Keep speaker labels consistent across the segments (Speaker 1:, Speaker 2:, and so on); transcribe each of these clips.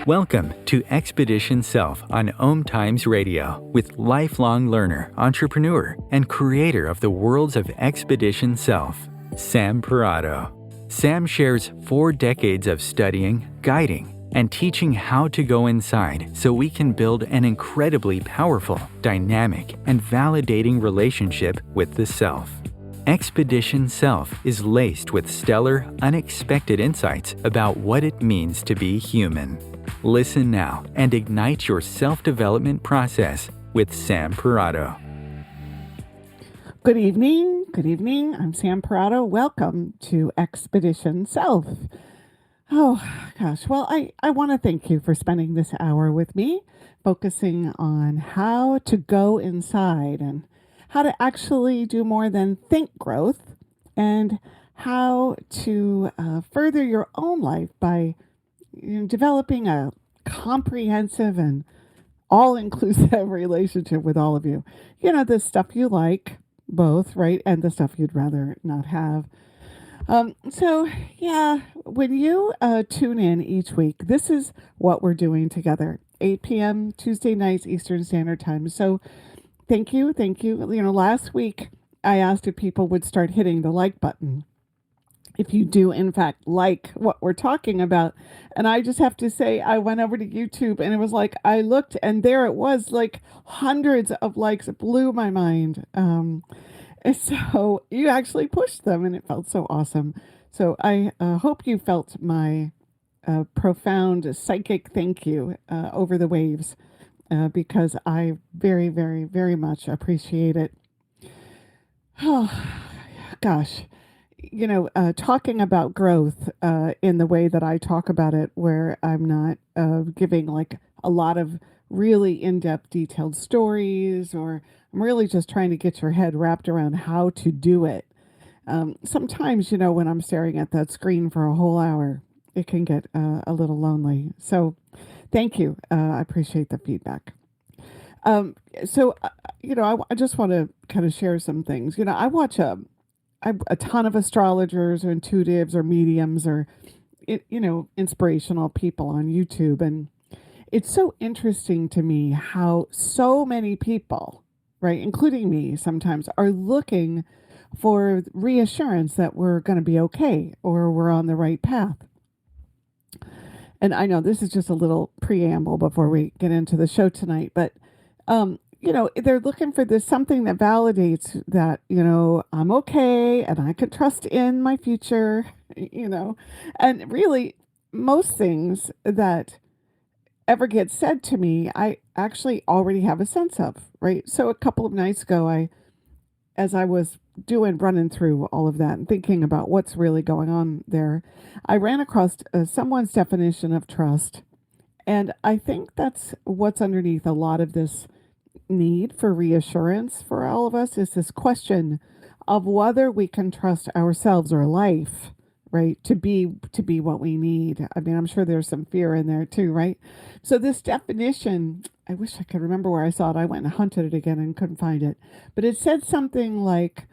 Speaker 1: Welcome to Expedition Self on Om Times Radio with lifelong learner, entrepreneur, and creator of the worlds of Expedition Self, Sam Parado. Sam shares 4 decades of studying, guiding, and teaching how to go inside so we can build an incredibly powerful, dynamic, and validating relationship with the self. Expedition Self is laced with stellar, unexpected insights about what it means to be human. Listen now and ignite your self-development process with Sam Parado.
Speaker 2: Good evening. Good evening. I'm Sam Parado. Welcome to Expedition Self. Oh, gosh. Well, I want to thank you for spending this hour with me, focusing on how to go inside and how to actually do more than think growth, and how to further your own life by developing a comprehensive and all-inclusive relationship with all of you. You know, the stuff you like, both, right? And the stuff you'd rather not have. When you tune in each week, this is what we're doing together. 8 p.m. Tuesday nights, Eastern Standard Time. So thank you. You know, last week I asked if people would start hitting the like button if you do, in fact, like what we're talking about. And I just have to say, I went over to YouTube and it was like, I looked and there it was, like hundreds of likes. It blew my mind. And so you actually pushed them and it felt so awesome. So I hope you felt my profound psychic thank you over the waves. Because I very, very, very much appreciate it. Oh, gosh. You know, talking about growth in the way that I talk about it, where I'm not giving like a lot of really in-depth detailed stories, or I'm really just trying to get your head wrapped around how to do it. Sometimes, you know, when I'm staring at that screen for a whole hour, it can get a little lonely. So thank you. I appreciate the feedback. You know, I just want to kind of share some things. You know, I watch a ton of astrologers or intuitives or mediums or, you know, inspirational people on YouTube. And it's so interesting to me how so many people, right, including me sometimes, are looking for reassurance that we're going to be okay or we're on the right path. And I know this is just a little preamble before we get into the show tonight, but, you know, they're looking for this something that validates that, you know, I'm okay and I can trust in my future, you know, and really most things that ever get said to me, I actually already have a sense of, right? So a couple of nights ago, as I was running through all of that and thinking about what's really going on there, I ran across someone's definition of trust. And I think that's what's underneath a lot of this need for reassurance for all of us, is this question of whether we can trust ourselves or life, right? To be what we need. I mean, I'm sure there's some fear in there too, right? So this definition, I wish I could remember where I saw it. I went and hunted it again and couldn't find it. But it said something like,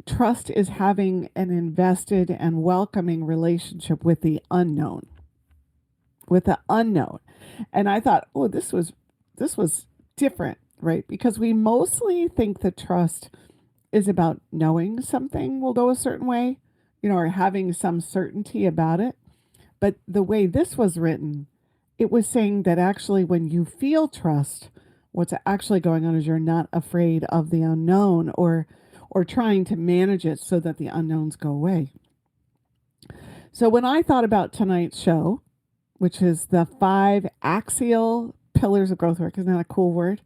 Speaker 2: trust is having an invested and welcoming relationship with the unknown. And I thought, oh, this was different, right? Because we mostly think that trust is about knowing something will go a certain way, you know, or having some certainty about it. But the way this was written, it was saying that actually when you feel trust, what's actually going on is you're not afraid of the unknown or trying to manage it so that the unknowns go away. So when I thought about tonight's show, which is the 5 Axial Pillars of Growthwork, isn't that a cool word?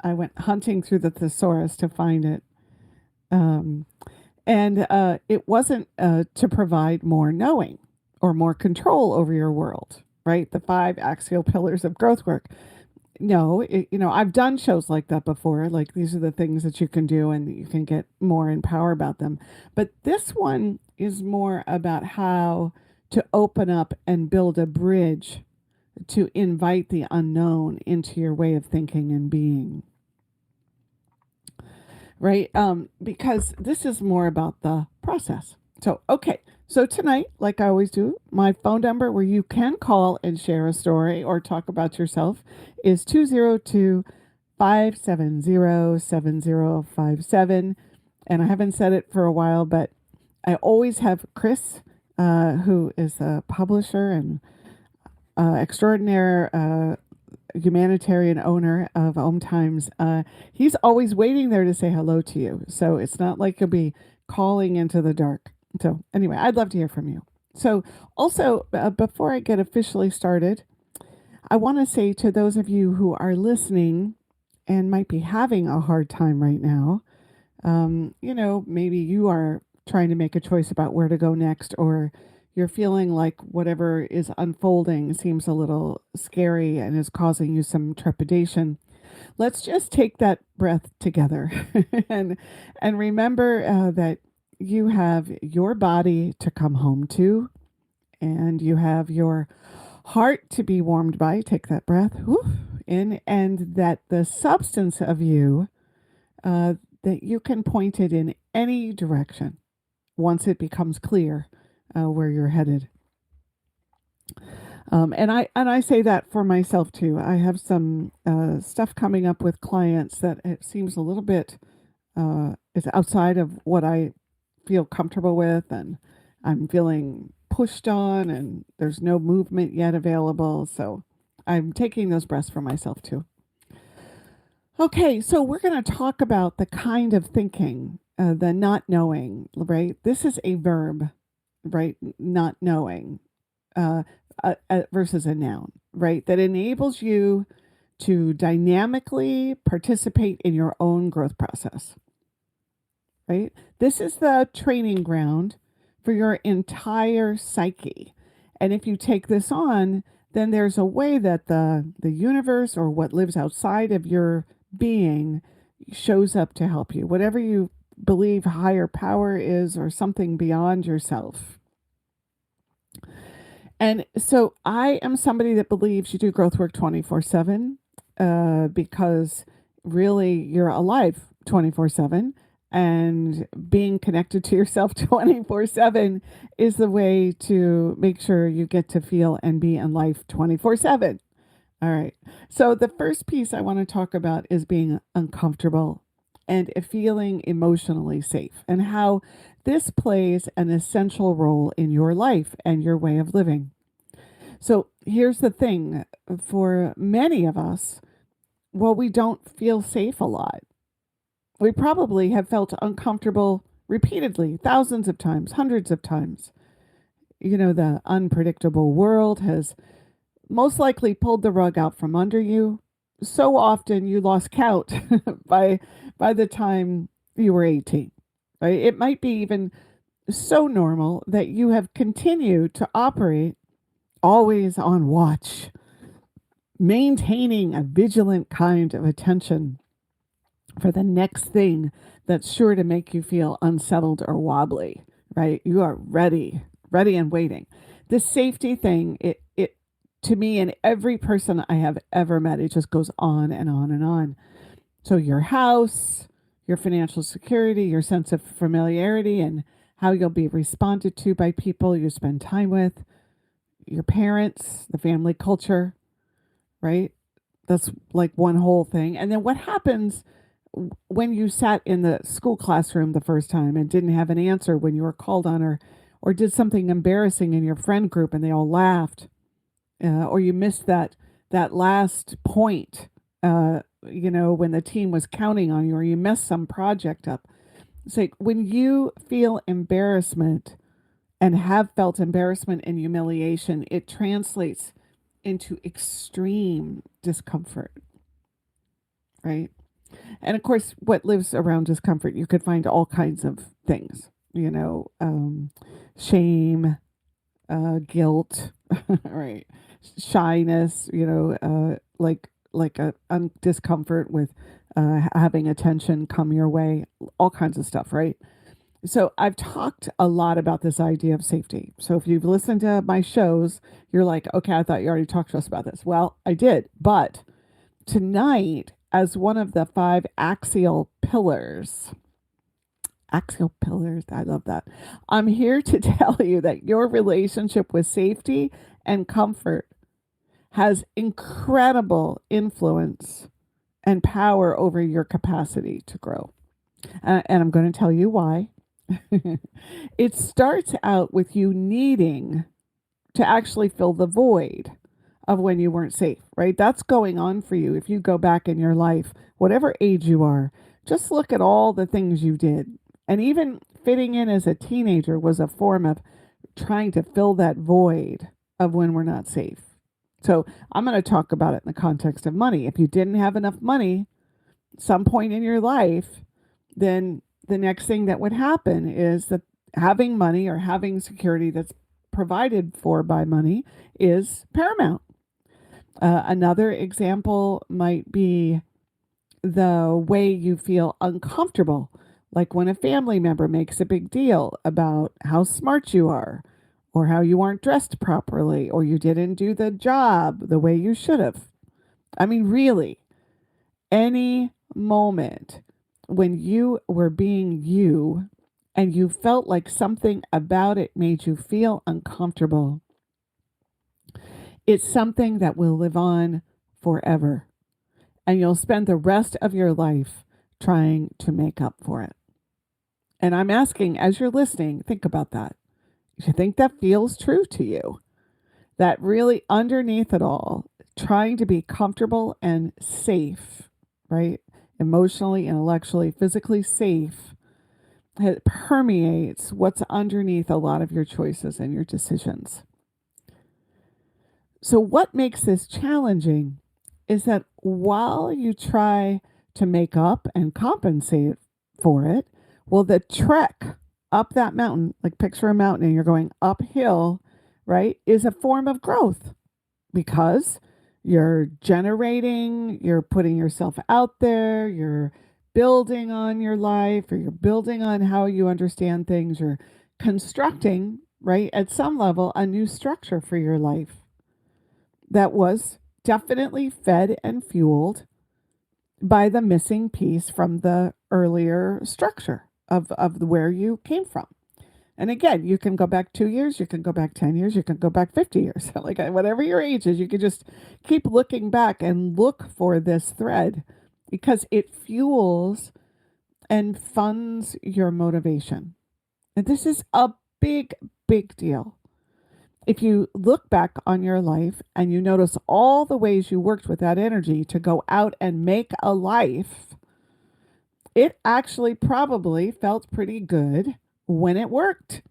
Speaker 2: I went hunting through the thesaurus to find it. It wasn't to provide more knowing or more control over your world, right? The 5 Axial Pillars of Growthwork. No, you know, I've done shows like that before. Like, these are the things that you can do and you can get more in power about them. But this one is more about how to open up and build a bridge to invite the unknown into your way of thinking and being. Right? Because this is more about the process. So, okay. So tonight, like I always do, my phone number where you can call and share a story or talk about yourself is 202-570-7057. And I haven't said it for a while, but I always have Chris, who is a publisher and extraordinary humanitarian owner of Om Times. He's always waiting there to say hello to you. So it's not like you'll be calling into the dark. So anyway, I'd love to hear from you. So also, before I get officially started, I want to say to those of you who are listening and might be having a hard time right now, maybe you are trying to make a choice about where to go next, or you're feeling like whatever is unfolding seems a little scary and is causing you some trepidation. Let's just take that breath together and remember that you have your body to come home to, and you have your heart to be warmed by. Take that breath in, and that the substance of you, that you can point it in any direction once it becomes clear where you're headed. And I say that for myself too. I have some stuff coming up with clients that it seems a little bit is outside of what I feel comfortable with, and I'm feeling pushed on, and there's no movement yet available. So I'm taking those breaths for myself too. Okay, so we're going to talk about the kind of thinking, the not knowing, right? This is a verb, right? Not knowing versus a noun, right? That enables you to dynamically participate in your own growth process, right? This is the training ground for your entire psyche. And if you take this on, then there's a way that the universe or what lives outside of your being shows up to help you. Whatever you believe higher power is, or something beyond yourself. And so I am somebody that believes you do growth work 24/7 because really you're alive 24/7. And being connected to yourself 24/7 is the way to make sure you get to feel and be in life 24/7. All right. So the first piece I want to talk about is being uncomfortable and feeling emotionally safe, and how this plays an essential role in your life and your way of living. So here's the thing, for many of us, well, we don't feel safe a lot. We probably have felt uncomfortable repeatedly, thousands of times, hundreds of times. The unpredictable world has most likely pulled the rug out from under you. So often you lost count by the time you were 18. Right? It might be even so normal that you have continued to operate always on watch, maintaining a vigilant kind of attention for the next thing that's sure to make you feel unsettled or wobbly, right? You are ready and waiting. The safety thing, it to me and every person I have ever met, it just goes on and on and on. So your house, your financial security, your sense of familiarity, and how you'll be responded to by people you spend time with, your parents, the family culture, right? That's like one whole thing. And then what happens when you sat in the school classroom the first time and didn't have an answer when you were called on, or did something embarrassing in your friend group and they all laughed, or you missed that last point, when the team was counting on you, or you messed some project up. It's like when you feel embarrassment and have felt embarrassment and humiliation, it translates into extreme discomfort, right? And of course, what lives around discomfort, you could find all kinds of things, shame, guilt, right? Shyness, like a discomfort with having attention come your way, all kinds of stuff, right? So I've talked a lot about this idea of safety. So if you've listened to my shows, you're like, okay, I thought you already talked to us about this. Well, I did, but tonight, as one of the 5 axial pillars Axial pillars. I love that. I'm here to tell you that your relationship with safety and comfort has incredible influence and power over your capacity to grow. And I'm going to tell you why. It starts out with you needing to actually fill the void of when you weren't safe, right? That's going on for you. If you go back in your life, whatever age you are, just look at all the things you did. And even fitting in as a teenager was a form of trying to fill that void of when we're not safe. So I'm going to talk about it in the context of money. If you didn't have enough money some point in your life, then the next thing that would happen is that having money or having security that's provided for by money is paramount. Another example might be the way you feel uncomfortable, like when a family member makes a big deal about how smart you are, or how you aren't dressed properly, or you didn't do the job the way you should have. I mean, really, any moment when you were being you and you felt like something about it made you feel uncomfortable, it's something that will live on forever. And you'll spend the rest of your life trying to make up for it. And I'm asking, as you're listening, think about that. Do you think that feels true to you? That really underneath it all, trying to be comfortable and safe, right? Emotionally, intellectually, physically safe, it permeates what's underneath a lot of your choices and your decisions. So, what makes this challenging is that while you try to make up and compensate for it, well, the trek up that mountain, like picture a mountain and you're going uphill, right, is a form of growth because you're generating, you're putting yourself out there, you're building on your life, or you're building on how you understand things, you're constructing, right, at some level, a new structure for your life that was definitely fed and fueled by the missing piece from the earlier structure of where you came from. And again, you can go back 2 years, you can go back 10 years, you can go back 50 years. Like whatever your age is, you can just keep looking back and look for this thread because it fuels and funds your motivation. And this is a big, big deal. If you look back on your life and you notice all the ways you worked with that energy to go out and make a life, it actually probably felt pretty good when it worked,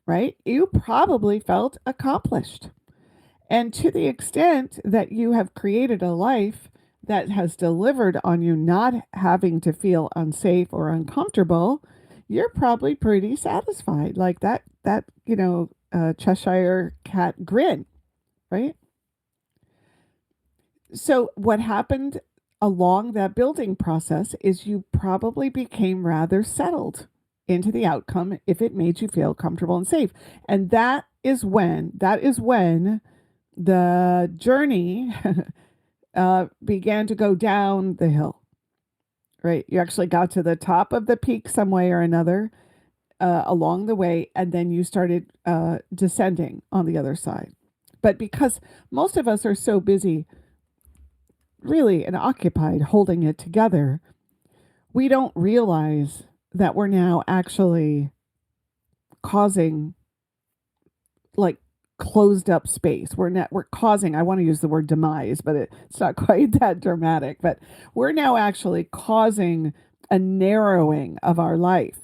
Speaker 2: right? You probably felt accomplished. And to the extent that you have created a life that has delivered on you not having to feel unsafe or uncomfortable, you're probably pretty satisfied. Like that Cheshire cat grin, right? So what happened along that building process is you probably became rather settled into the outcome if it made you feel comfortable and safe. And that is when the journey began to go down the hill, right? You actually got to the top of the peak some way or another along the way, and then you started descending on the other side. But because most of us are so busy, really, and occupied holding it together, we don't realize that we're now actually causing like closed up space. We're causing, I want to use the word demise, but it's not quite that dramatic, but we're now actually causing a narrowing of our life.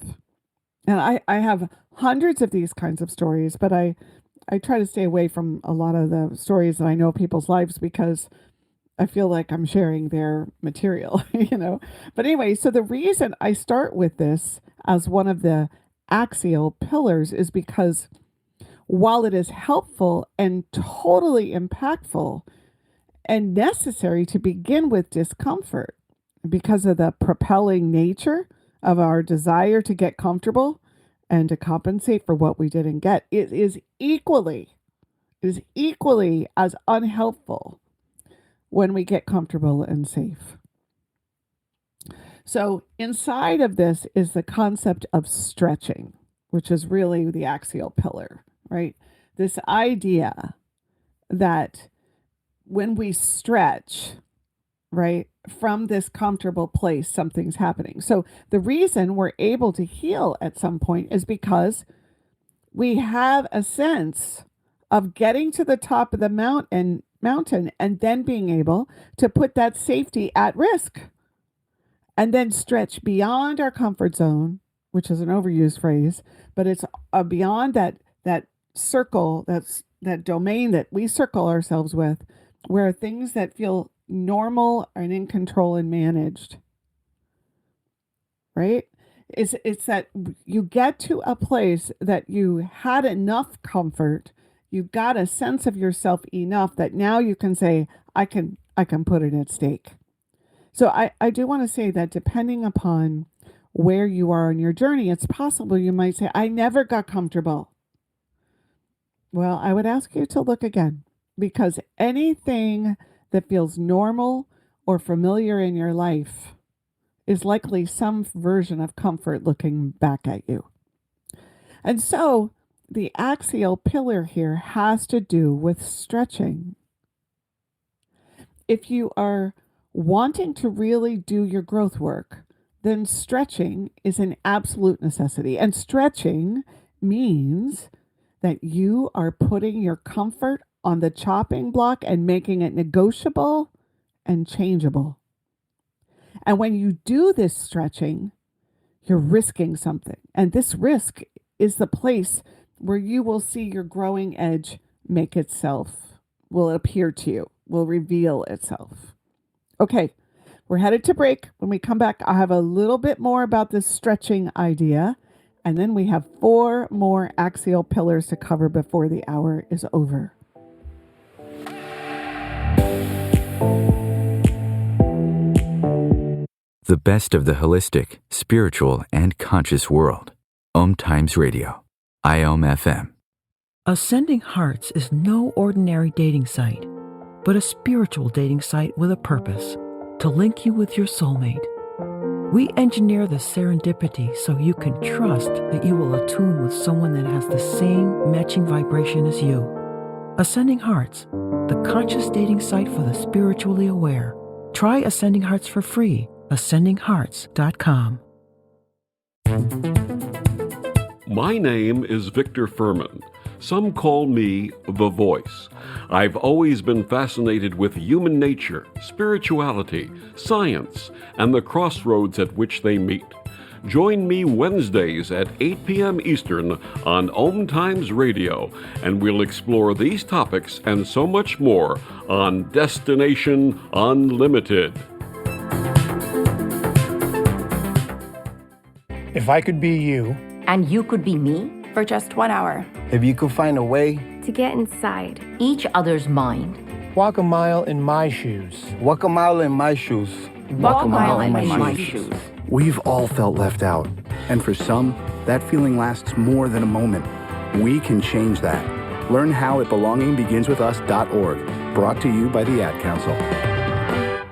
Speaker 2: And I have hundreds of these kinds of stories, but I try to stay away from a lot of the stories that I know of people's lives because I feel like I'm sharing their material, But anyway, so the reason I start with this as one of the axial pillars is because while it is helpful and totally impactful and necessary to begin with discomfort because of the propelling nature of our desire to get comfortable and to compensate for what we didn't get, it is equally as unhelpful when we get comfortable and safe. So inside of this is the concept of stretching, which is really the axial pillar, right? This idea that when we stretch, right, from this comfortable place, something's happening. So the reason we're able to heal at some point is because we have a sense of getting to the top of the mountain and then being able to put that safety at risk and then stretch beyond our comfort zone, which is an overused phrase, but it's beyond that circle, that domain that we circle ourselves with, where things that feel normal and in control and managed, right? It's that you get to a place that you had enough comfort, you got a sense of yourself enough that now you can say, I can put it at stake. So I do want to say that depending upon where you are on your journey, it's possible you might say, I never got comfortable. Well, I would ask you to look again, because anything that feels normal or familiar in your life is likely some version of comfort looking back at you. And so the axial pillar here has to do with stretching. If you are wanting to really do your growth work, then stretching is an absolute necessity. And stretching means that you are putting your comfort on the chopping block and making it negotiable and changeable. And when you do this stretching, you're risking something. And this risk is the place where you will see your growing edge make itself, will appear to you, will reveal itself. Okay, we're headed to break. When we come back, I'll have a little bit more about this stretching idea. And then we have 4 more axial pillars to cover before the hour is over.
Speaker 1: The best of the holistic, spiritual, and conscious world. Om Times Radio. IOM FM.
Speaker 3: Ascending Hearts is no ordinary dating site, but a spiritual dating site with a purpose, to link you with your soulmate. We engineer the serendipity so you can trust that you will attune with someone that has the same matching vibration as you. Ascending Hearts, the conscious dating site for the spiritually aware. Try Ascending Hearts for free. AscendingHearts.com.
Speaker 4: My name is Victor Furman. Some call me the Voice. I've always been fascinated with human nature, spirituality, science, and the crossroads at which they meet. Join me Wednesdays at 8 p.m. Eastern on Om Times Radio, and we'll explore these topics and so much more on Destination Unlimited.
Speaker 5: If I could be you,
Speaker 6: and you could be me,
Speaker 7: for just 1 hour.
Speaker 8: If you could find a way
Speaker 7: to get inside
Speaker 6: each other's mind,
Speaker 5: walk a mile in my shoes.
Speaker 8: Walk a mile in my shoes.
Speaker 6: Walk a mile in my shoes.
Speaker 9: We've all felt left out, and for some, that feeling lasts more than a moment. We can change that. Learn how at belongingbeginswithus.org, brought to you by the Ad Council.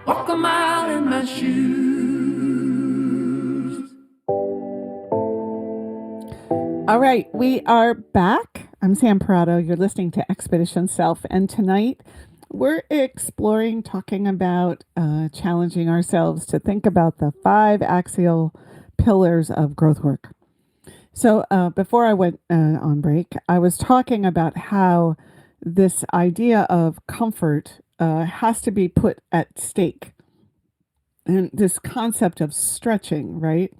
Speaker 10: Walk a mile in my shoes.
Speaker 2: All right, we are back. I'm Sam Parado. You're listening to Expedition Self, and tonight we're exploring, talking about, challenging ourselves to think about the 5 axial pillars of growth work. So before I went on break, I was talking about how this idea of comfort has to be put at stake. And this concept of stretching, right?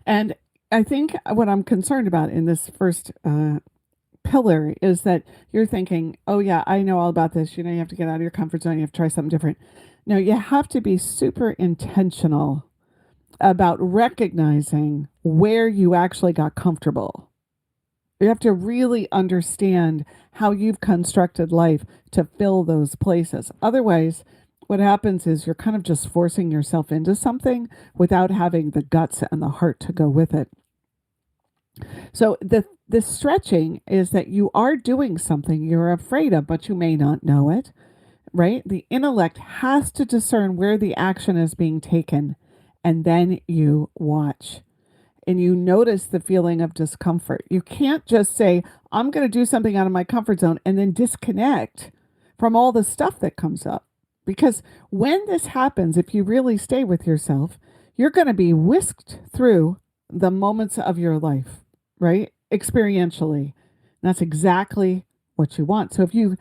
Speaker 2: And I think what I'm concerned about in this first pillar is that you're thinking, oh yeah, I know all about this. You know, you have to get out of your comfort zone. You have to try something different. No, you have to be super intentional about recognizing where you actually got comfortable. You have to really understand how you've constructed life to fill those places. Otherwise, what happens is you're kind of just forcing yourself into something without having the guts and the heart to go with it. So the stretching is that you are doing something you're afraid of, but you may not know it, right? The intellect has to discern where the action is being taken And then you watch and you notice the feeling of discomfort. You can't just say, I'm going to do something out of my comfort zone and then disconnect from all the stuff that comes up. Because when this happens, if you really stay with yourself, you're going to be whisked through the moments of your life, right? Experientially. And that's exactly what you want. So if you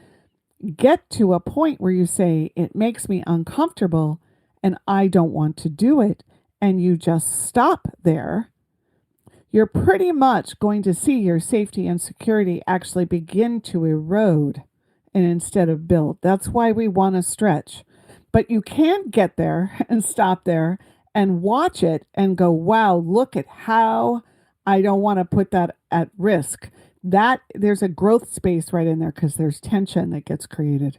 Speaker 2: get to a point where you say, it makes me uncomfortable and I don't want to do it, and you just stop there, you're pretty much going to see your safety and security actually begin to erode and instead of build. That's why we want to stretch. But you can't get there and stop there and watch it and go, wow, look at how I don't want to put that at risk. That there's a growth space right in there because there's tension that gets created.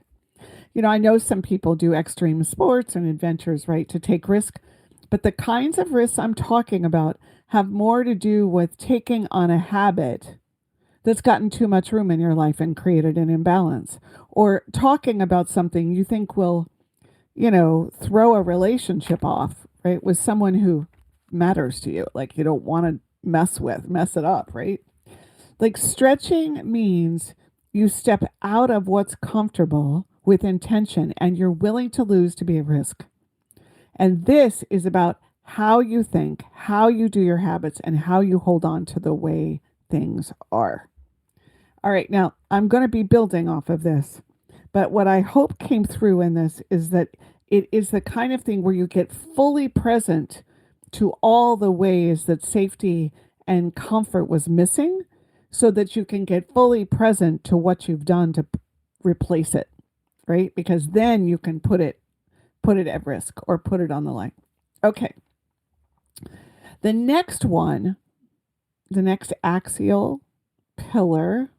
Speaker 2: I know some people do extreme sports and adventures, right, to take risk. But the kinds of risks I'm talking about have more to do with taking on a habit that's gotten too much room in your life and created an imbalance, or talking about something you think will, throw a relationship off, right, with someone who matters to you, like you don't want to mess it up, right? Like stretching means you step out of what's comfortable with intention and you're willing to lose to be at risk. And this is about how you think, how you do your habits, and how you hold on to the way things are. All right, now I'm going to be building off of this, but what I hope came through in this is that it is the kind of thing where you get fully present to all the ways that safety and comfort was missing, so that you can get fully present to what you've done to replace it, right? Because then you can put it at risk or put it on the line. Okay. The next axial pillar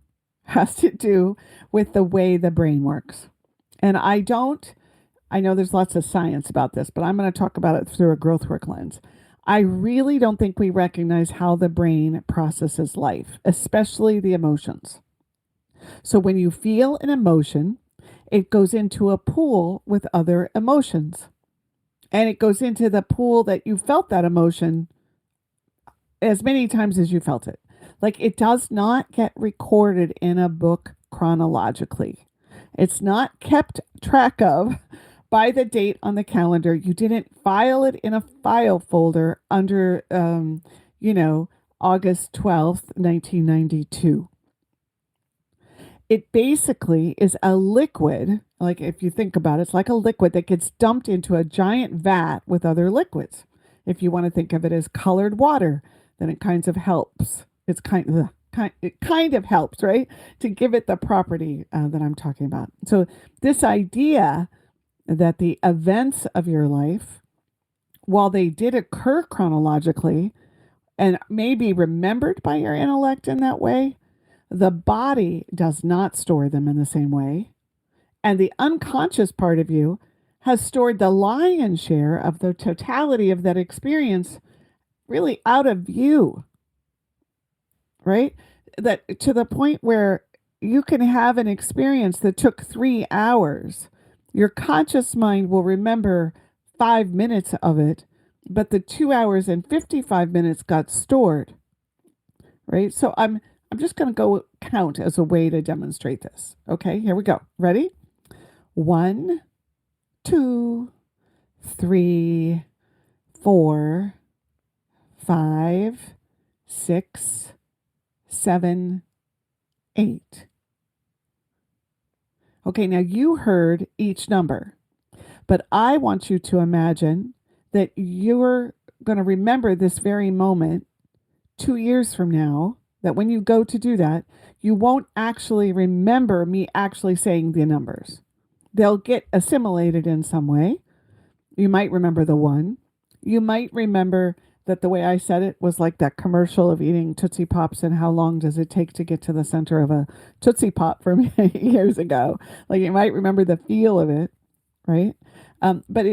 Speaker 2: has to do with the way the brain works. And I know there's lots of science about this, but I'm going to talk about it through a growthwork lens. I really don't think we recognize how the brain processes life, especially the emotions. So when you feel an emotion, it goes into a pool with other emotions. And it goes into the pool that you felt that emotion as many times as you felt it. Like it does not get recorded in a book chronologically. It's not kept track of by the date on the calendar. You didn't file it in a file folder under, August 12th, 1992. It basically is a liquid, like if you think about it, it's like a liquid that gets dumped into a giant vat with other liquids. If you want to think of it as colored water, then it kind of helps. It kind of helps, right? To give it the property that I'm talking about. So this idea that the events of your life, while they did occur chronologically and may be remembered by your intellect in that way, the body does not store them in the same way. And the unconscious part of you has stored the lion's share of the totality of that experience really out of you, right? That to the point where you can have an experience that took 3 hours. Your conscious mind will remember 5 minutes of it, but the 2 hours and 55 minutes got stored, right? So I'm just going to go count as a way to demonstrate this. Okay, here we go. Ready? 1, 2, 3, 4, 5, 6, 7, 8. Okay, now you heard each number, but I want you to imagine that you're going to remember this very moment 2 years from now, that when you go to do that, you won't actually remember me actually saying the numbers. They'll get assimilated in some way. You might remember the 1. You might remember that the way I said it was like that commercial of eating Tootsie Pops and how long does it take to get to the center of a Tootsie Pop from years ago. Like you might remember the feel of it, right? But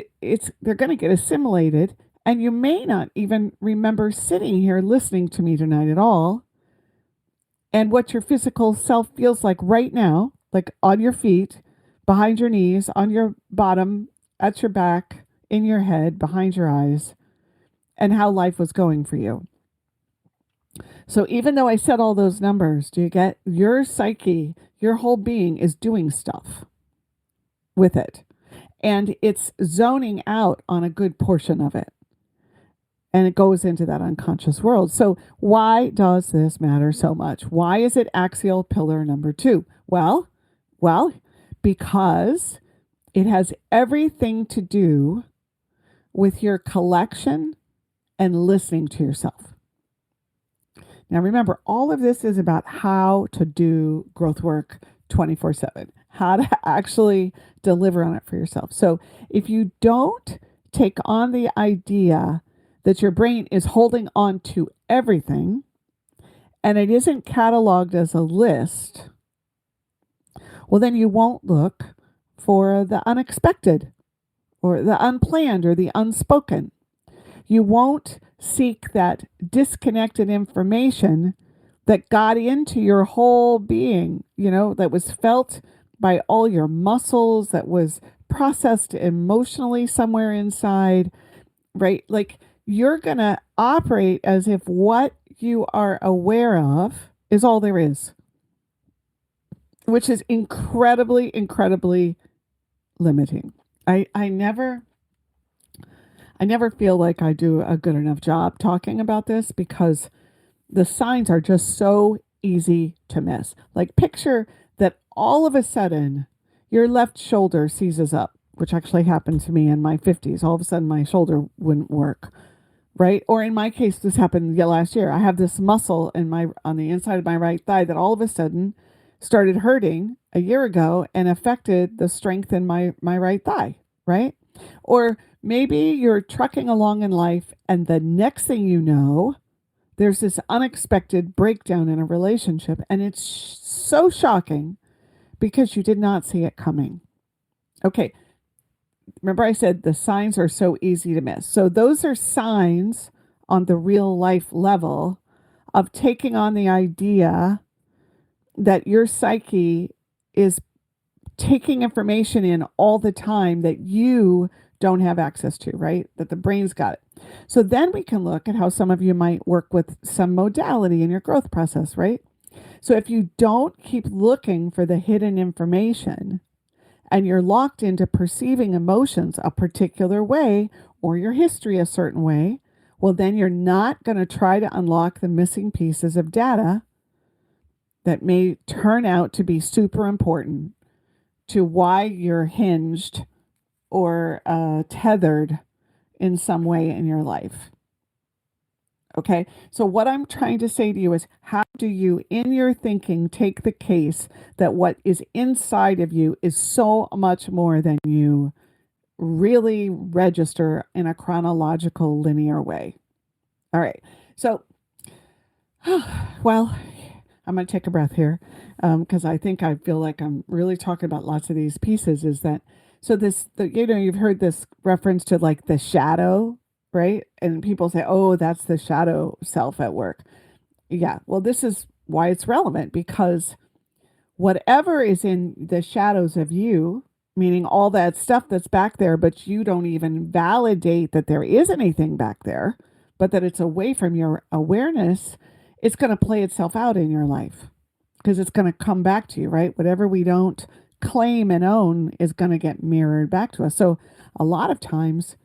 Speaker 2: they're going to get assimilated, and you may not even remember sitting here listening to me tonight at all. And what your physical self feels like right now, like on your feet, behind your knees, on your bottom, at your back, in your head, behind your eyes. and how life was going for you. So even though I said all those numbers, do you get your psyche, your whole being is doing stuff with it. And it's zoning out on a good portion of it. And it goes into that unconscious world. So why does this matter so much? Why is it axial pillar number 2? Well, because it has everything to do with your collection and listening to yourself. Now remember, all of this is about how to do growth work 24/7, how to actually deliver on it for yourself. So if you don't take on the idea that your brain is holding on to everything and it isn't cataloged as a list, well, then you won't look for the unexpected or the unplanned or the unspoken. You won't seek that disconnected information that got into your whole being, that was felt by all your muscles, that was processed emotionally somewhere inside, right? Like you're going to operate as if what you are aware of is all there is, which is incredibly, incredibly limiting. I never feel like I do a good enough job talking about this because the signs are just so easy to miss. Like picture that all of a sudden your left shoulder seizes up, which actually happened to me in my 50s. All of a sudden my shoulder wouldn't work, right? Or in my case, this happened last year. I have this muscle on the inside of my right thigh that all of a sudden started hurting a year ago and affected the strength in my right thigh, right? Or maybe you're trucking along in life and the next thing you know, there's this unexpected breakdown in a relationship and it's so shocking because you did not see it coming. Okay, remember I said the signs are so easy to miss. So those are signs on the real life level of taking on the idea that your psyche is taking information in all the time that you don't have access to, right? That the brain's got it. So then we can look at how some of you might work with some modality in your growth process, right? So if you don't keep looking for the hidden information and you're locked into perceiving emotions a particular way or your history a certain way, well, then you're not going to try to unlock the missing pieces of data that may turn out to be super important to why you're hinged or tethered in some way in your life. Okay, so what I'm trying to say to you is, how do you, in your thinking, take the case that what is inside of you is so much more than you really register in a chronological, linear way? All right, so, well, I'm going to take a breath here because I feel like I'm really talking about lots of these pieces. Is that so? You've heard this reference to like the shadow, right? And people say, "Oh, that's the shadow self at work." Yeah, well, this is why it's relevant, because whatever is in the shadows of you, meaning all that stuff that's back there, but you don't even validate that there is anything back there, but that it's away from your awareness, it's going to play itself out in your life because it's going to come back to you, right? Whatever we don't claim and own is going to get mirrored back to us. So a lot of times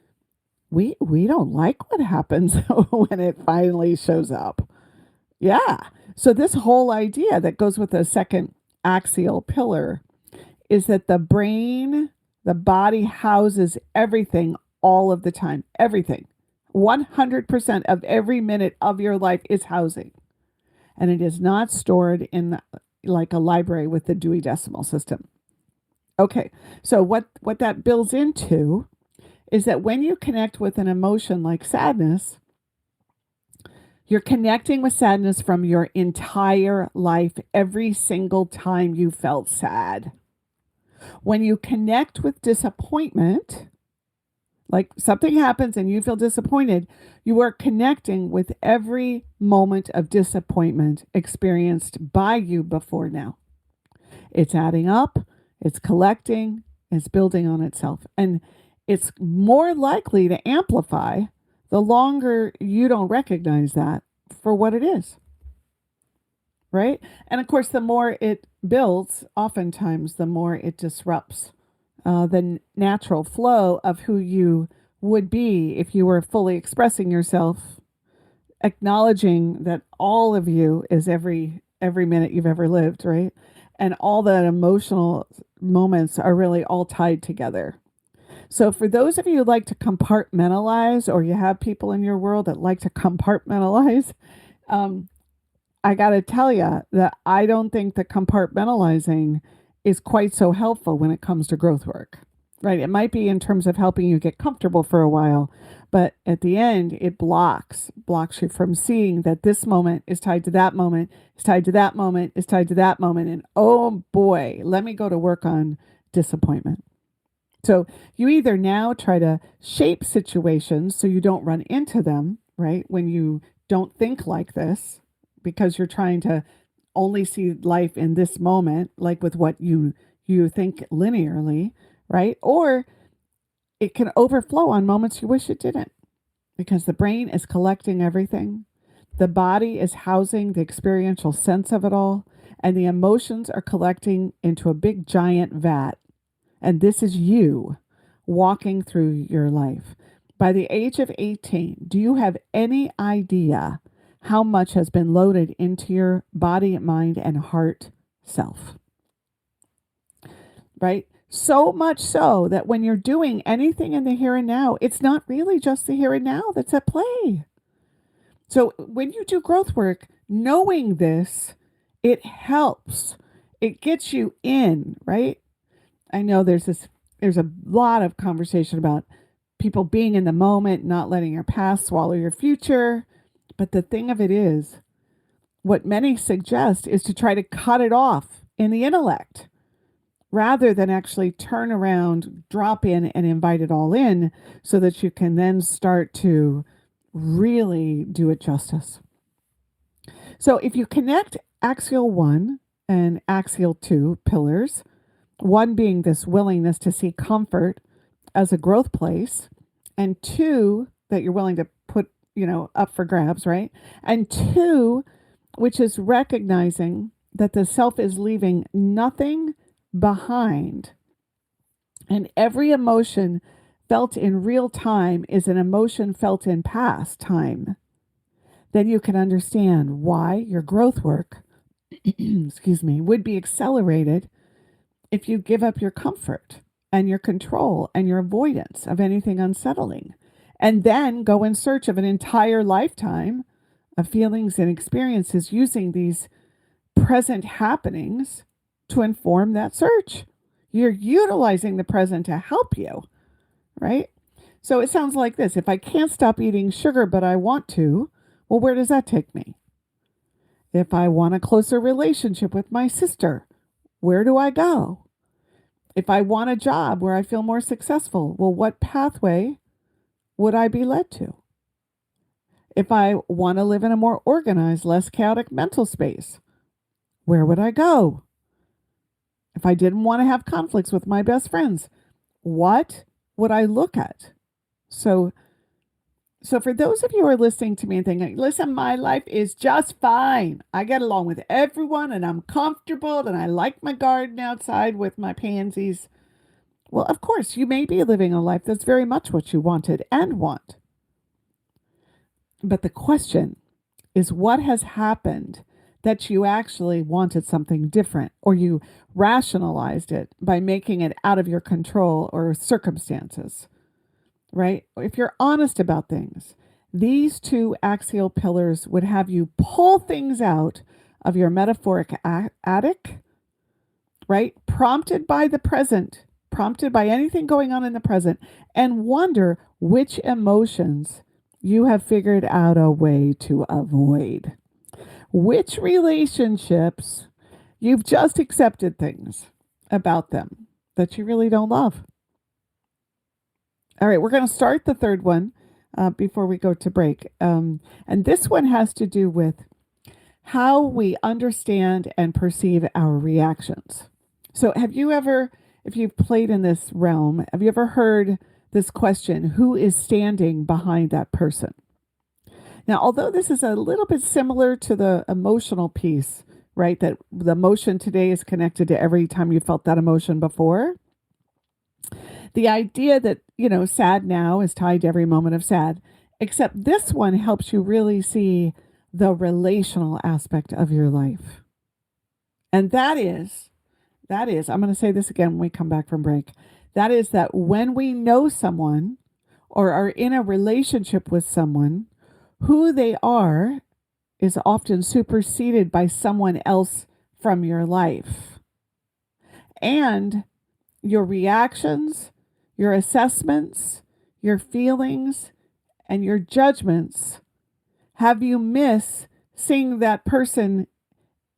Speaker 2: we don't like what happens when it finally shows up. Yeah. So this whole idea that goes with the second axial pillar is that the brain, the body houses everything all of the time. Everything. 100% of every minute of your life is housing. And it is not stored in like a library with the Dewey Decimal System. Okay, so what that builds into is that when you connect with an emotion like sadness, you're connecting with sadness from your entire life, every single time you felt sad. When you connect with disappointment, like something happens and you feel disappointed, you are connecting with every moment of disappointment experienced by you before now. It's adding up, it's collecting, it's building on itself. And it's more likely to amplify the longer you don't recognize that for what it is. Right? And of course, the more it builds, oftentimes, the more it disrupts the natural flow of who you would be if you were fully expressing yourself, acknowledging that all of you is every minute you've ever lived, right? And all the emotional moments are really all tied together. So for those of you who like to compartmentalize, or you have people in your world that like to compartmentalize, I got to tell you that I don't think that compartmentalizing is quite so helpful when it comes to growth work, right? It might be in terms of helping you get comfortable for a while, but at the end, it blocks you from seeing that this moment is tied to that moment, is tied to that moment, is tied to that moment. And oh boy, let me go to work on disappointment. So you either now try to shape situations so you don't run into them, right? When you don't think like this, because you're trying to only see life in this moment, like with what you think linearly, right? Or it can overflow on moments you wish it didn't, because the brain is collecting everything. The body is housing the experiential sense of it all, and the emotions are collecting into a big giant vat. And this is you walking through your life. By the age of 18, do you have any idea how much has been loaded into your body, mind, and heart self? Right? So much so that when you're doing anything in the here and now, it's not really just the here and now that's at play. So when you do growth work, knowing this, it helps. It gets you in, right? I know there's a lot of conversation about people being in the moment, not letting your past swallow your future. But the thing of it is, what many suggest is to try to cut it off in the intellect rather than actually turn around, drop in, and invite it all in so that you can then start to really do it justice. So if you connect Axial 1 and Axial 2 pillars, one being this willingness to see comfort as a growth place, and 2, that you're willing to put, up for grabs, right? And 2, which is recognizing that the self is leaving nothing behind. And every emotion felt in real time is an emotion felt in past time. Then you can understand why your growth work, would be accelerated if you give up your comfort and your control and your avoidance of anything unsettling, and then go in search of an entire lifetime of feelings and experiences using these present happenings to inform that search. You're utilizing the present to help you, right? So it sounds like this. If I can't stop eating sugar, but I want to, well, where does that take me? If I want a closer relationship with my sister, where do I go? If I want a job where I feel more successful, well, what pathway would I be led to? If I want to live in a more organized, less chaotic mental space, where would I go? If I didn't want to have conflicts with my best friends, what would I look at? So for those of you who are listening to me and thinking, listen, my life is just fine. I get along with everyone and I'm comfortable and I like my garden outside with my pansies. Well, of course, you may be living a life that's very much what you wanted and want. But the question is, what has happened that you actually wanted something different, or you rationalized it by making it out of your control or circumstances? Right? If you're honest about things, these 2 axial pillars would have you pull things out of your metaphoric attic, right? Prompted by the present, prompted by anything going on in the present, and wonder which emotions you have figured out a way to avoid. Which relationships you've just accepted things about them that you really don't love. All right, we're going to start the third one before we go to break. And this one has to do with how we understand and perceive our reactions. So have you ever, if you've played in this realm, have you ever heard this question, who is standing behind that person? Now, although this is a little bit similar to the emotional piece, right? That the emotion today is connected to every time you felt that emotion before. The idea that, sad now is tied to every moment of sad, except this one helps you really see the relational aspect of your life. And that is, I'm going to say this again when we come back from break. That is that when we know someone or are in a relationship with someone, who they are is often superseded by someone else from your life. And your reactions, your assessments, your feelings, and your judgments have you miss seeing that person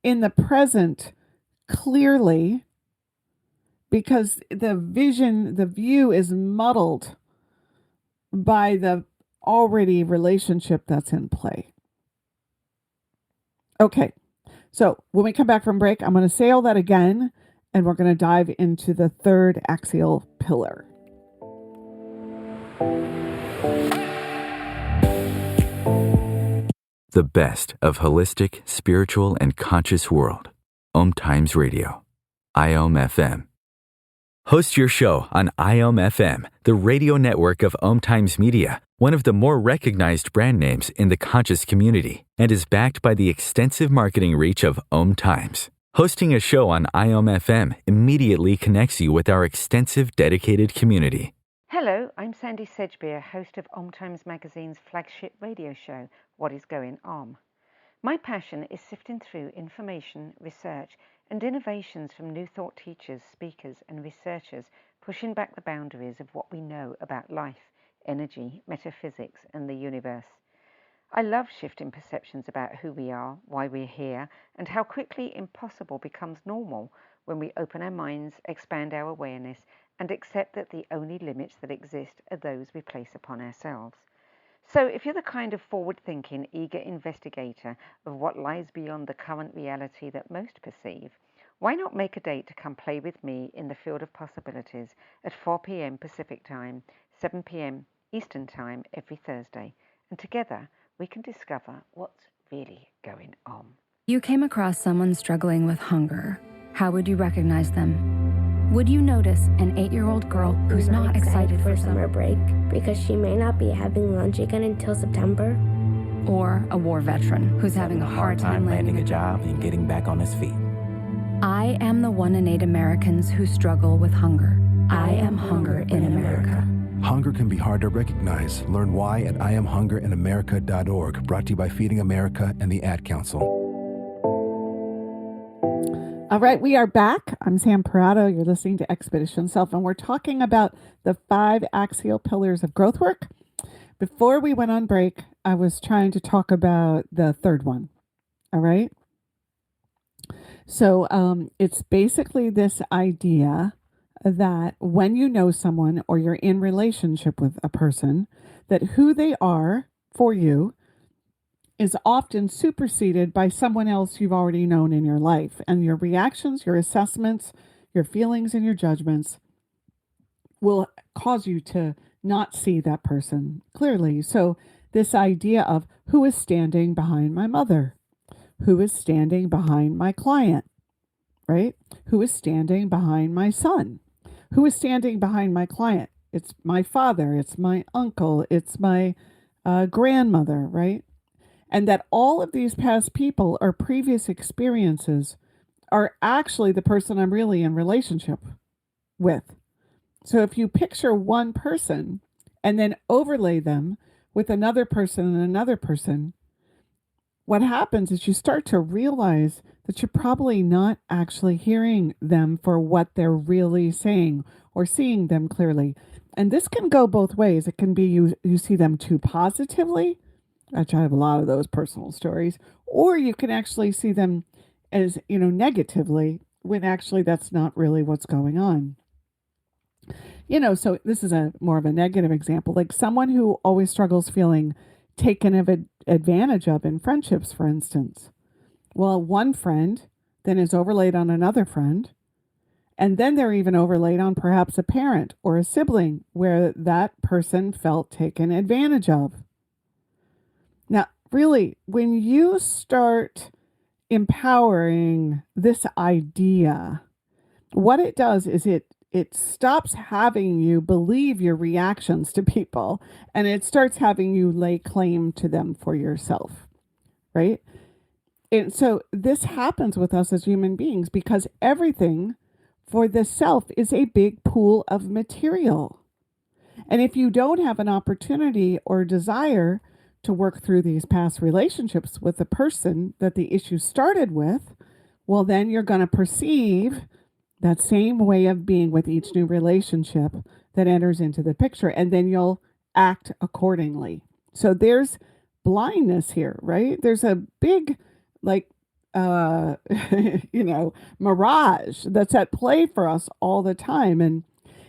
Speaker 2: in the present clearly because the view is muddled by the already relationship that's in play. Okay, so when we come back from break, I'm going to say all that again, and we're going to dive into the third axial pillar.
Speaker 1: The best of holistic, spiritual, and conscious world. Om Times Radio. IOM FM. Host your show on IOM FM, the radio network of Om Times Media, one of the more recognized brand names in the conscious community, and is backed by the extensive marketing reach of Om Times. Hosting a show on IOM FM immediately connects you with our extensive dedicated community.
Speaker 11: Hello, I'm Sandy Sedgbeer, host of Om Times Magazine's flagship radio show, What is Going On? My passion is sifting through information, research, and innovations from new thought teachers, speakers, and researchers pushing back the boundaries of what we know about life, energy, metaphysics, and the universe. I love shifting perceptions about who we are, why we're here, and how quickly impossible becomes normal when we open our minds, expand our awareness, and accept that the only limits that exist are those we place upon ourselves. So if you're the kind of forward-thinking, eager investigator of what lies beyond the current reality that most perceive, why not make a date to come play with me in the field of possibilities at 4 p.m. Pacific Time, 7 p.m. Eastern Time every Thursday, and together we can discover what's really going on.
Speaker 12: You came across someone struggling with hunger. How would you recognize them? Would you notice an 8-year-old girl who's not excited for summer break
Speaker 13: because she may not be having lunch again until September?
Speaker 12: Or a war veteran who's having a hard time landing a job
Speaker 14: and getting back on his feet?
Speaker 12: I am the 1 in 8 Americans who struggle with hunger. I am hunger in America.
Speaker 15: Hunger can be hard to recognize. Learn why at IamHungerInAmerica.org. Brought to you by Feeding America and the Ad Council.
Speaker 2: All right, we are back. I'm Sam Parado. You're listening to Expedition Self, and we're talking about the 5 axial pillars of growth work. Before we went on break, I was trying to talk about the third one. All right. So it's basically this idea that when you know someone or you're in relationship with a person, that who they are for you is often superseded by someone else you've already known in your life. And your reactions, your assessments, your feelings, and your judgments will cause you to not see that person clearly. So this idea of who is standing behind my mother, who is standing behind my client, right? Who is standing behind my son? Who is standing behind my client? It's my father, it's my uncle, it's my grandmother, right? And that all of these past people or previous experiences are actually the person I'm really in relationship with. So if you picture one person and then overlay them with another person and another person, what happens is you start to realize that you're probably not actually hearing them for what they're really saying or seeing them clearly. And this can go both ways. It can be you see them too positively, which I have a lot of those personal stories, or you can actually see them as, negatively when actually that's not really what's going on. So this is more of a negative example, like someone who always struggles feeling taken advantage of in friendships, for instance. Well, one friend then is overlaid on another friend, And then they're even overlaid on perhaps a parent or a sibling where that person felt taken advantage of. Now, really, when you start empowering this idea, what it does is it stops having you believe your reactions to people, and it starts having you lay claim to them for yourself, right? And so this happens with us as human beings because everything for the self is a big pool of material. And if you don't have an opportunity or desire to work through these past relationships with the person that the issue started with, well, then you're going to perceive that same way of being with each new relationship that enters into the picture, and then you'll act accordingly. So there's blindness here, right? There's a big, mirage that's at play for us all the time. And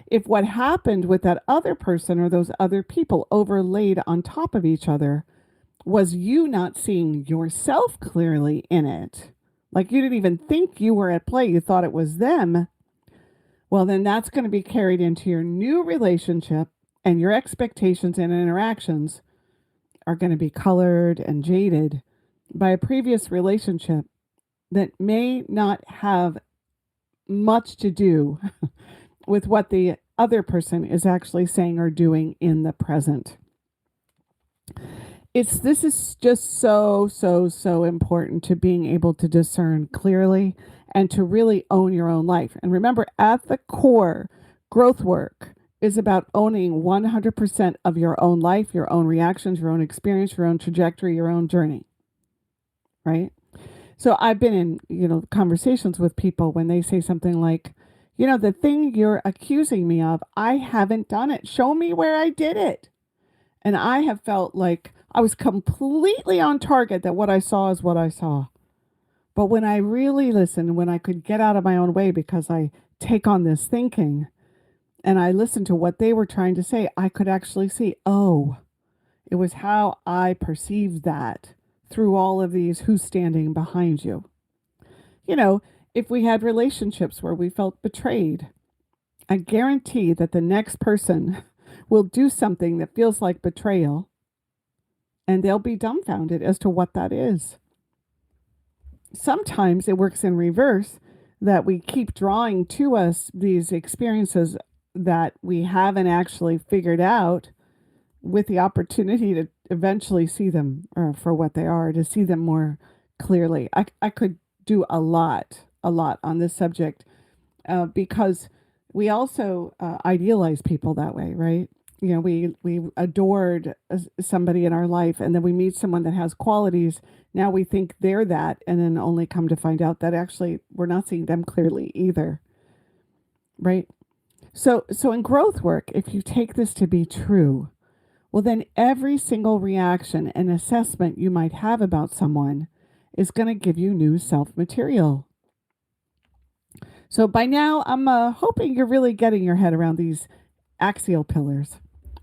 Speaker 2: if what happened with that other person or those other people overlaid on top of each other was you not seeing yourself clearly in it, like you didn't even think you were at play, you thought it was them, well, then that's going to be carried into your new relationship, and your expectations and interactions are going to be colored and jaded by a previous relationship that may not have much to do with what the other person is actually saying or doing in the present. This is just so important to being able to discern clearly and to really own your own life. And remember, at the core, growth work is about owning 100% of your own life, your own reactions, your own experience, your own trajectory, your own journey, right? So I've been in, conversations with people when they say something like, the thing you're accusing me of, I haven't done it. Show me where I did it. And I have felt like I was completely on target, that what I saw is what I saw. But when I really listened, when I could get out of my own way because I take on this thinking and I listened to what they were trying to say, I could actually see, it was how I perceived that through all of these who's standing behind you. If we had relationships where we felt betrayed, I guarantee that the next person will do something that feels like betrayal, and they'll be dumbfounded as to what that is. Sometimes it works in reverse, that we keep drawing to us these experiences that we haven't actually figured out, with the opportunity to eventually see them for what they are, to see them more clearly. I could do a lot on this subject because we also idealize people that way, right? We adored somebody in our life, and then we meet someone that has qualities. Now we think they're that, and then only come to find out that actually we're not seeing them clearly either, right? So in growth work, if you take this to be true, well, then every single reaction and assessment you might have about someone is going to give you new self-material. So by now, I'm hoping you're really getting your head around these axial pillars,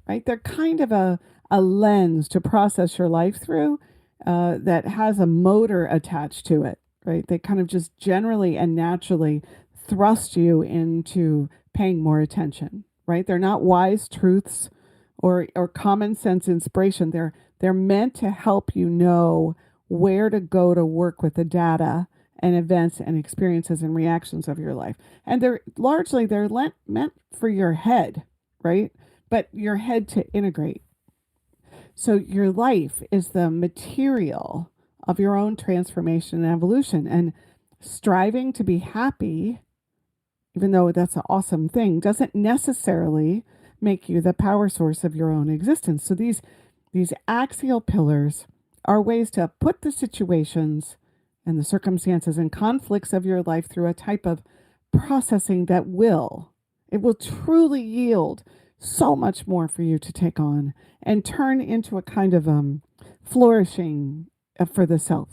Speaker 2: right? They're kind of a lens to process your life through that has a motor attached to it, right? They kind of just generally and naturally thrust you into paying more attention, right? They're not wise truths or common sense inspiration. They're meant to help you know where to go to work with the data and events and experiences and reactions of your life. And they're meant for your head, right? But your head to integrate. So your life is the material of your own transformation and evolution. And striving to be happy, even though that's an awesome thing, doesn't necessarily make you the power source of your own existence. So these axial pillars are ways to put the situations and the circumstances and conflicts of your life through a type of processing that will truly yield so much more for you to take on and turn into a kind of flourishing for the self.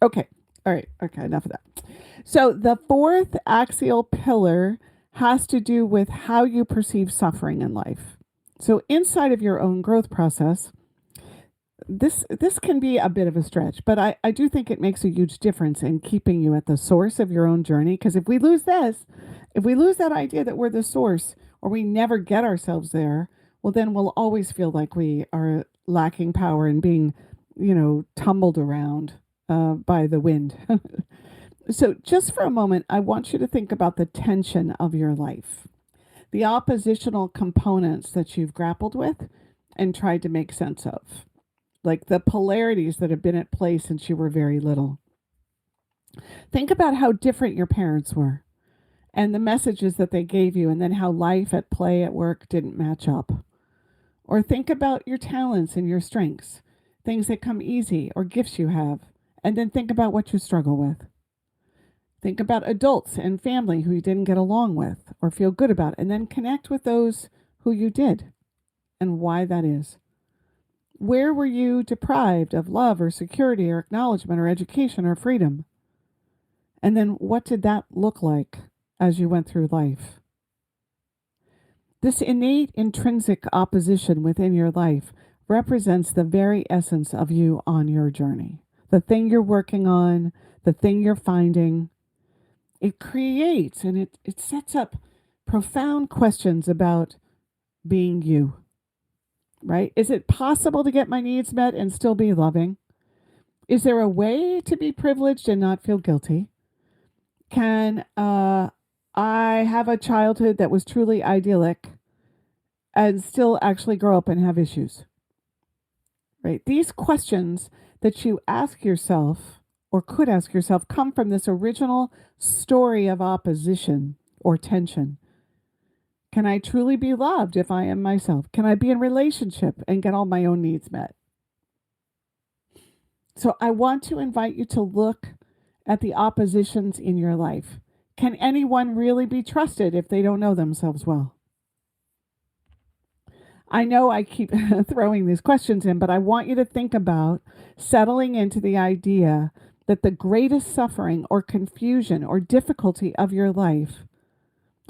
Speaker 2: Okay. All right. Okay. Enough of that. So the fourth axial pillar has to do with how you perceive suffering in life. So inside of your own growth process, this can be a bit of a stretch, but I do think it makes a huge difference in keeping you at the source of your own journey. Because if we lose this, if we lose that idea that we're the source, or we never get ourselves there, well, then we'll always feel like we are lacking power and being, tumbled around by the wind. So just for a moment, I want you to think about the tension of your life, the oppositional components that you've grappled with and tried to make sense of, like the polarities that have been at play since you were very little. Think about how different your parents were and the messages that they gave you, and then how life at play at work didn't match up. Or think about your talents and your strengths, things that come easy or gifts you have, and then think about what you struggle with. Think about adults and family who you didn't get along with or feel good about, and then connect with those who you did and why that is. Where were you deprived of love or security or acknowledgement or education or freedom? And then what did that look like as you went through life? This innate intrinsic opposition within your life represents the very essence of you on your journey. The thing you're working on, the thing you're finding. It creates and it sets up profound questions about being you, right? Is it possible to get my needs met and still be loving? Is there a way to be privileged and not feel guilty? Can I have a childhood that was truly idyllic and still actually grow up and have issues? Right? These questions that you ask yourself or could ask yourself come from this original story of opposition or tension. Can I truly be loved if I am myself? Can I be in relationship and get all my own needs met? So I want to invite you to look at the oppositions in your life. Can anyone really be trusted if they don't know themselves well? I know I keep throwing these questions in, but I want you to think about settling into the idea that the greatest suffering or confusion or difficulty of your life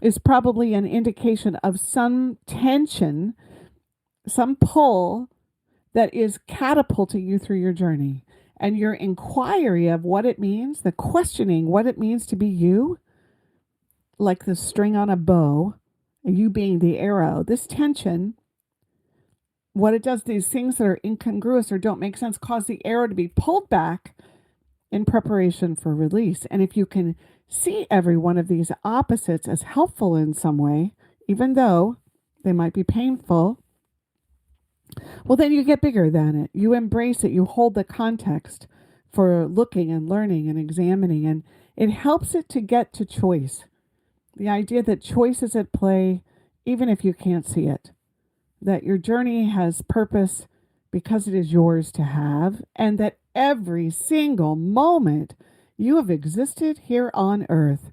Speaker 2: is probably an indication of some tension, some pull that is catapulting you through your journey. And your inquiry of what it means, the questioning what it means to be you, like the string on a bow, and you being the arrow, this tension, what it does, these things that are incongruous or don't make sense, cause the arrow to be pulled back in preparation for release. And if you can see every one of these opposites as helpful in some way, even though they might be painful, well, then you get bigger than it. You embrace it. You hold the context for looking and learning and examining, and it helps it to get to choice. The idea that choice is at play, even if you can't see it. That your journey has purpose because it is yours to have, and that every single moment you have existed here on earth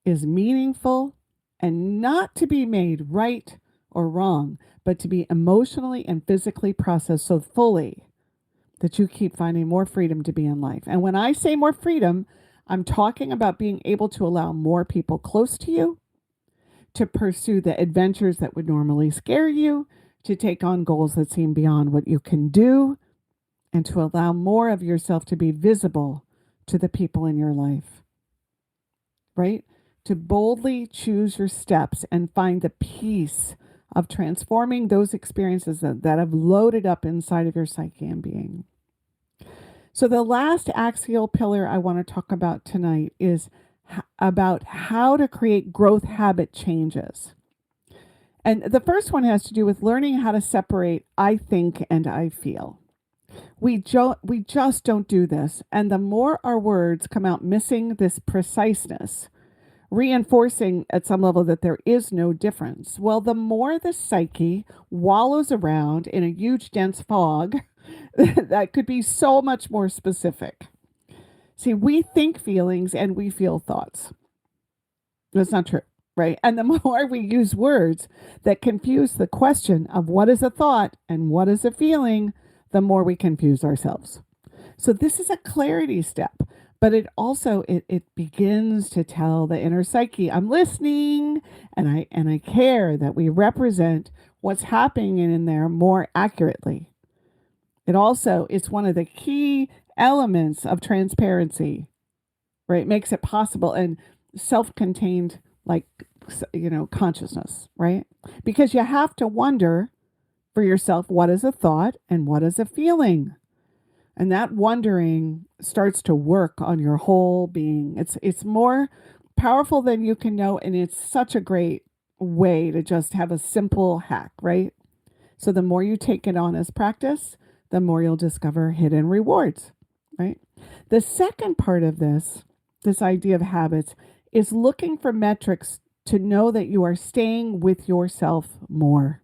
Speaker 2: is meaningful and not to be made right or wrong, but to be emotionally and physically processed so fully that you keep finding more freedom to be in life. And when I say more freedom, I'm talking about being able to allow more people close to you to pursue the adventures that would normally scare you, to take on goals that seem beyond what you can do, and to allow more of yourself to be visible to the people in your life, right? To boldly choose your steps and find the peace of transforming those experiences that have loaded up inside of your psyche and being. So the last axial pillar I want to talk about tonight is about how to create growth habit changes. And the first one has to do with learning how to separate I think and I feel. We just don't do this. And the more our words come out missing this preciseness, reinforcing at some level that there is no difference, well, the more the psyche wallows around in a huge dense fog that could be so much more specific. See, we think feelings and we feel thoughts. That's not true, right? And the more we use words that confuse the question of what is a thought and what is a feeling, the more we confuse ourselves. So this is a clarity step, but it also, it begins to tell the inner psyche, I'm listening and I care that we represent what's happening in there more accurately. It's one of the key elements of transparency, right? It makes it possible and self-contained, like, consciousness, right? Because you have to wonder for yourself, what is a thought and what is a feeling? And that wondering starts to work on your whole being. It's more powerful than you can know, and it's such a great way to just have a simple hack, right? So the more you take it on as practice, the more you'll discover hidden rewards, right? The second part of this idea of habits, is looking for metrics to know that you are staying with yourself more.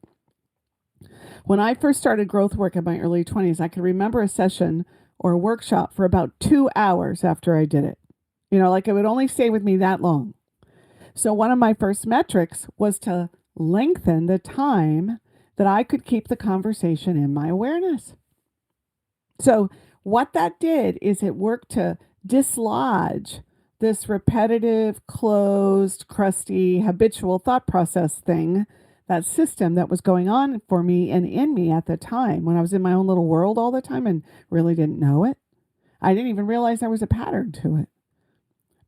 Speaker 2: When I first started growth work in my early 20s, I could remember a session or a workshop for about 2 hours after I did it. Like it would only stay with me that long. So one of my first metrics was to lengthen the time that I could keep the conversation in my awareness. So what that did is it worked to dislodge this repetitive, closed, crusty, habitual thought process thing, that system that was going on for me and in me at the time when I was in my own little world all the time and really didn't know it. I didn't even realize there was a pattern to it.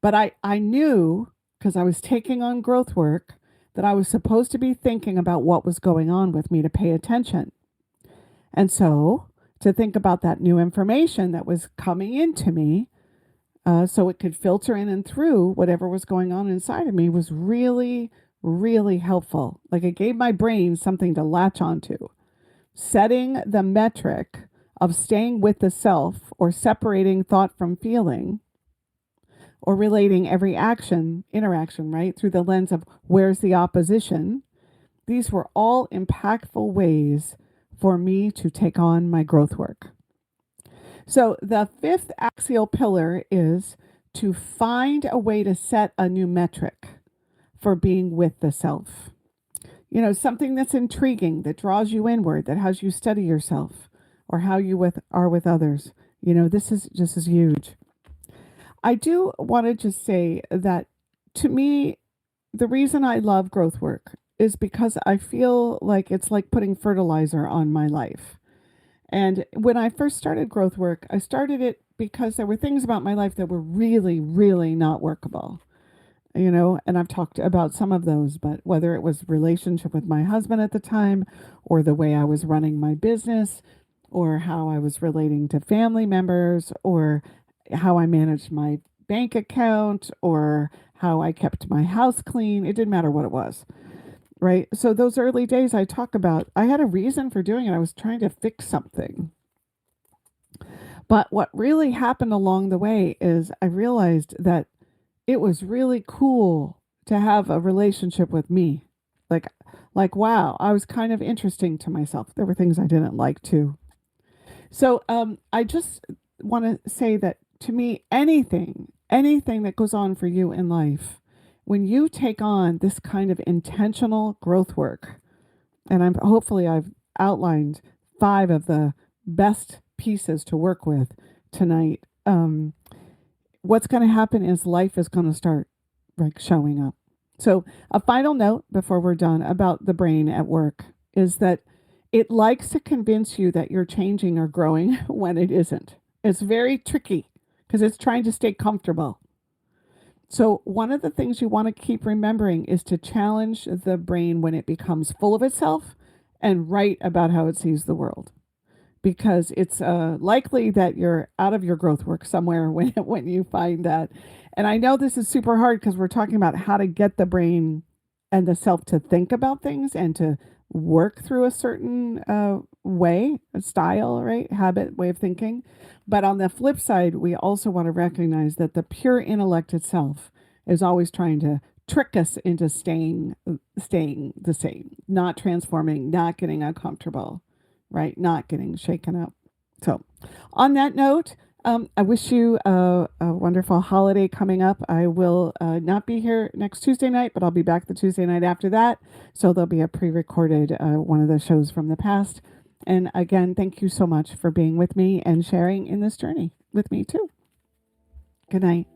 Speaker 2: But I knew, because I was taking on growth work, that I was supposed to be thinking about what was going on with me to pay attention. And so to think about that new information that was coming into me, so it could filter in and through whatever was going on inside of me, was really, really helpful. Like it gave my brain something to latch onto. Setting the metric of staying with the self, or separating thought from feeling, or relating every interaction, right, through the lens of where's the opposition. These were all impactful ways for me to take on my growth work. So the fifth axial pillar is to find a way to set a new metric for being with the self. Something that's intriguing, that draws you inward, that has you study yourself or how you are with others. This is huge. I do want to just say that, to me, the reason I love growth work is because I feel like it's like putting fertilizer on my life. And when I first started growth work, I started it because there were things about my life that were really, really not workable. And I've talked about some of those, but whether it was relationship with my husband at the time, or the way I was running my business, or how I was relating to family members, or how I managed my bank account, or how I kept my house clean, it didn't matter what it was, right? So those early days I talk about, I had a reason for doing it. I was trying to fix something. But what really happened along the way is I realized that it was really cool to have a relationship with me. Like, wow, I was kind of interesting to myself. There were things I didn't like too. So I just want to say that, to me, anything that goes on for you in life, when you take on this kind of intentional growth work, and hopefully I've outlined 5 of the best pieces to work with tonight, what's going to happen is life is going to start showing up. So a final note before we're done about the brain at work is that it likes to convince you that you're changing or growing when it isn't. It's very tricky because it's trying to stay comfortable. So one of the things you want to keep remembering is to challenge the brain when it becomes full of itself and write about how it sees the world. Because it's likely that you're out of your growth work somewhere when you find that. And I know this is super hard because we're talking about how to get the brain and the self to think about things and to work through a certain way, a style, right? Habit, way of thinking. But on the flip side, we also want to recognize that the pure intellect itself is always trying to trick us into staying the same, not transforming, not getting uncomfortable, right? Not getting shaken up. So on that note, I wish you a wonderful holiday coming up. I will not be here next Tuesday night, but I'll be back the Tuesday night after that. So there'll be a pre-recorded one of the shows from the past. And again, thank you so much for being with me and sharing in this journey with me too. Good night.